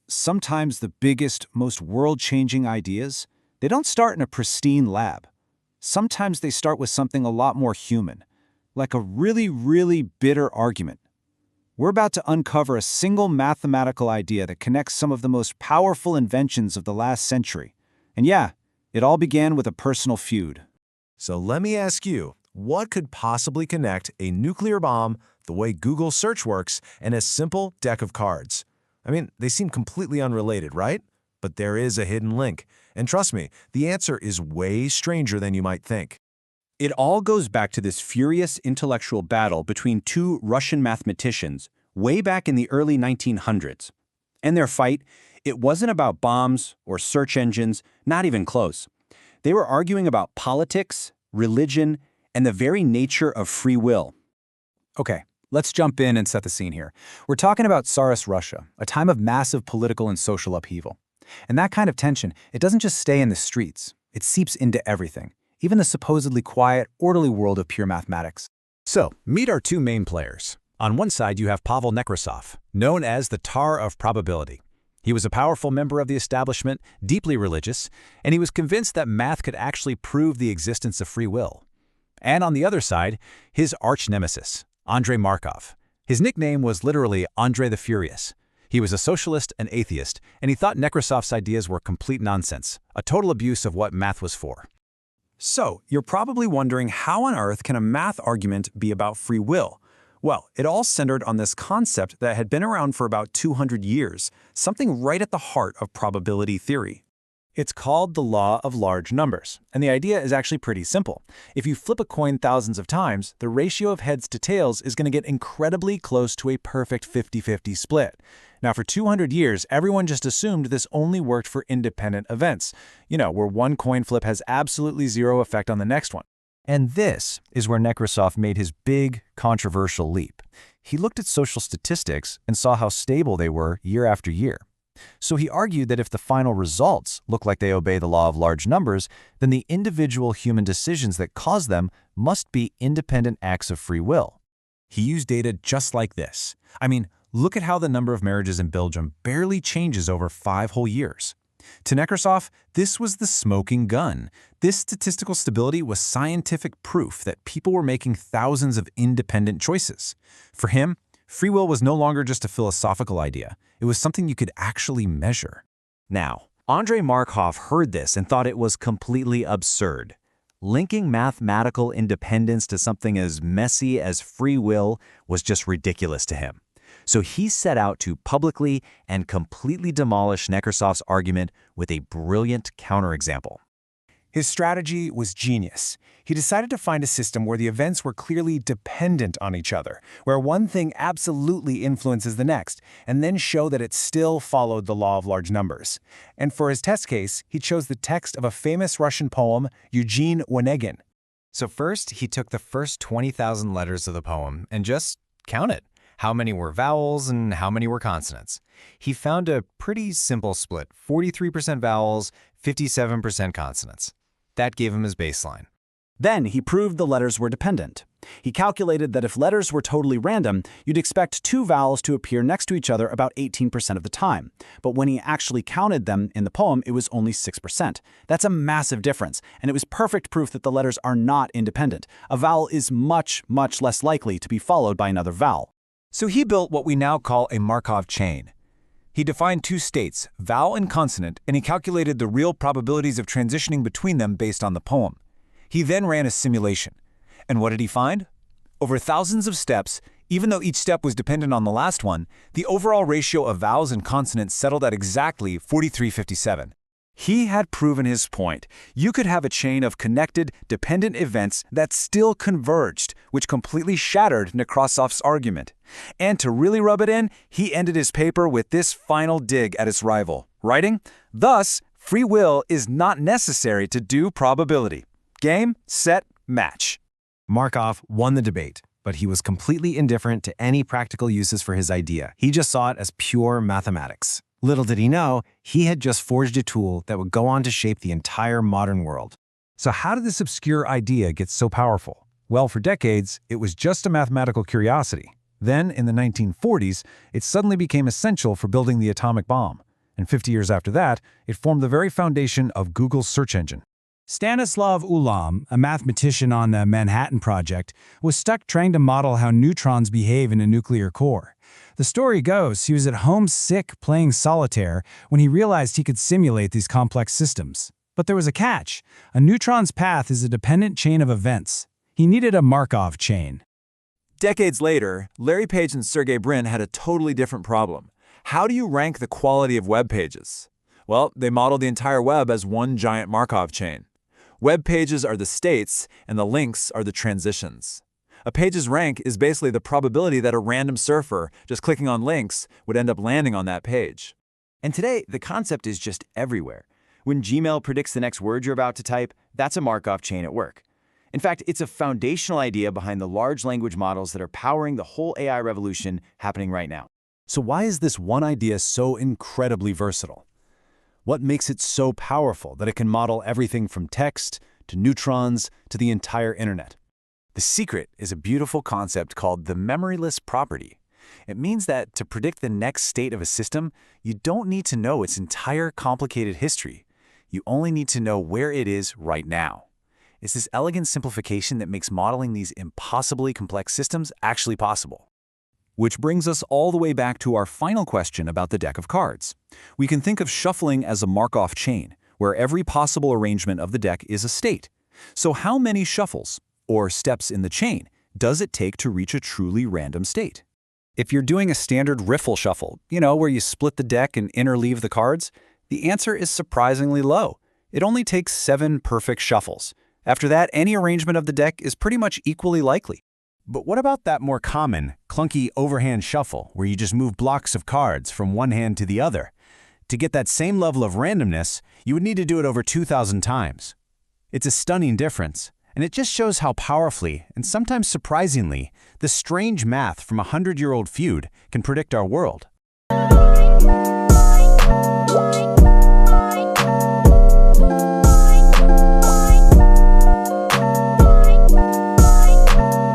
Sometimes the biggest, most world-changing ideas, they don't start in a pristine lab. Sometimes they start with something a lot more human, like a really, really bitter argument. We're about to uncover a single mathematical idea that connects some of the most powerful inventions of the last century. And yeah, it all began with a personal feud. So let me ask you, what could possibly connect a nuclear bomb, the way Google search works, and a simple deck of cards? I mean, they seem completely unrelated, right? But there is a hidden link. And trust me, the answer is way stranger than you might think. It all goes back to this furious intellectual battle between two Russian mathematicians way back in the early 1900s. And their fight, it wasn't about bombs or search engines, not even close. They were arguing about politics, religion, and the very nature of free will. Okay, let's jump in and set the scene here. We're talking about Tsarist Russia, a time of massive political and social upheaval. And that kind of tension, it doesn't just stay in the streets. It seeps into everything, even the supposedly quiet, orderly world of pure mathematics. So, meet our two main players. On one side, you have Pavel Nekrasov, known as the Tar of Probability. He was a powerful member of the establishment, deeply religious, and he was convinced that math could actually prove the existence of free will. And on the other side, his arch-nemesis, Andrey Markov. His nickname was literally Andrey the Furious. He was a socialist and atheist, and he thought Nekrasov's ideas were complete nonsense, a total abuse of what math was for. So, you're probably wondering, how on earth can a math argument be about free will? Well, it all centered on this concept that had been around for about 200 years, something right at the heart of probability theory. It's called the law of large numbers, and the idea is actually pretty simple. If you flip a coin thousands of times, the ratio of heads to tails is going to get incredibly close to a perfect 50-50 split. Now, for 200 years, everyone just assumed this only worked for independent events, where one coin flip has absolutely zero effect on the next one. And this is where Nekrasov made his big, controversial leap. He looked at social statistics and saw how stable they were year after year. So he argued that if the final results look like they obey the law of large numbers, then the individual human decisions that cause them must be independent acts of free will. He used data just like this. I mean, look at how the number of marriages in Belgium barely changes over 5 whole years. To Nekrasov, this was the smoking gun. This statistical stability was scientific proof that people were making thousands of independent choices. For him, free will was no longer just a philosophical idea. It was something you could actually measure. Now, Andrey Markov heard this and thought it was completely absurd. Linking mathematical independence to something as messy as free will was just ridiculous to him. So he set out to publicly and completely demolish Nekrasov's argument with a brilliant counterexample. His strategy was genius. He decided to find a system where the events were clearly dependent on each other, where one thing absolutely influences the next, and then show that it still followed the law of large numbers. And for his test case, he chose the text of a famous Russian poem, Eugene Onegin. So first, he took the first 20,000 letters of the poem and just counted how many were vowels and how many were consonants. He found a pretty simple split, 43% vowels, 57% consonants. That gave him his baseline. Then he proved the letters were dependent. He calculated that if letters were totally random, you'd expect 2 vowels to appear next to each other about 18% of the time. But when he actually counted them in the poem, it was only 6%. That's a massive difference, and it was perfect proof that the letters are not independent. A vowel is much, much less likely to be followed by another vowel. So he built what we now call a Markov chain. He defined 2 states, vowel and consonant, and he calculated the real probabilities of transitioning between them based on the poem. He then ran a simulation. And what did he find? Over thousands of steps, even though each step was dependent on the last one, the overall ratio of vowels and consonants settled at exactly 43-57. He had proven his point. You could have a chain of connected, dependent events that still converged, which completely shattered Nekrasov's argument. And to really rub it in, he ended his paper with this final dig at its rival, writing, "Thus, free will is not necessary to do probability. Game, set, match." Markov won the debate, but he was completely indifferent to any practical uses for his idea. He just saw it as pure mathematics. Little did he know, he had just forged a tool that would go on to shape the entire modern world. So how did this obscure idea get so powerful? Well, for decades, it was just a mathematical curiosity. Then, in the 1940s, it suddenly became essential for building the atomic bomb. And 50 years after that, it formed the very foundation of Google's search engine. Stanislav Ulam, a mathematician on the Manhattan Project, was stuck trying to model how neutrons behave in a nuclear core. The story goes he was at home sick playing solitaire when he realized he could simulate these complex systems. But there was a catch. A neutron's path is a dependent chain of events. He needed a Markov chain. Decades later, Larry Page and Sergey Brin had a totally different problem. How do you rank the quality of web pages? Well, they modeled the entire web as one giant Markov chain. Web pages are the states, and the links are the transitions. A page's rank is basically the probability that a random surfer, just clicking on links, would end up landing on that page. And today, the concept is just everywhere. When Gmail predicts the next word you're about to type, that's a Markov chain at work. In fact, it's a foundational idea behind the large language models that are powering the whole AI revolution happening right now. So why is this one idea so incredibly versatile? What makes it so powerful that it can model everything from text to neutrons to the entire internet? The secret is a beautiful concept called the memoryless property. It means that to predict the next state of a system, you don't need to know its entire complicated history. You only need to know where it is right now. It's this elegant simplification that makes modeling these impossibly complex systems actually possible. Which brings us all the way back to our final question about the deck of cards. We can think of shuffling as a Markov chain, where every possible arrangement of the deck is a state. So how many shuffles, or steps in the chain, does it take to reach a truly random state? If you're doing a standard riffle shuffle, where you split the deck and interleave the cards, the answer is surprisingly low. It only takes 7 perfect shuffles. After that, any arrangement of the deck is pretty much equally likely. But what about that more common, clunky overhand shuffle, where you just move blocks of cards from one hand to the other? To get that same level of randomness, you would need to do it over 2,000 times. It's a stunning difference, and it just shows how powerfully, and sometimes surprisingly, the strange math from a 100-year-old feud can predict our world.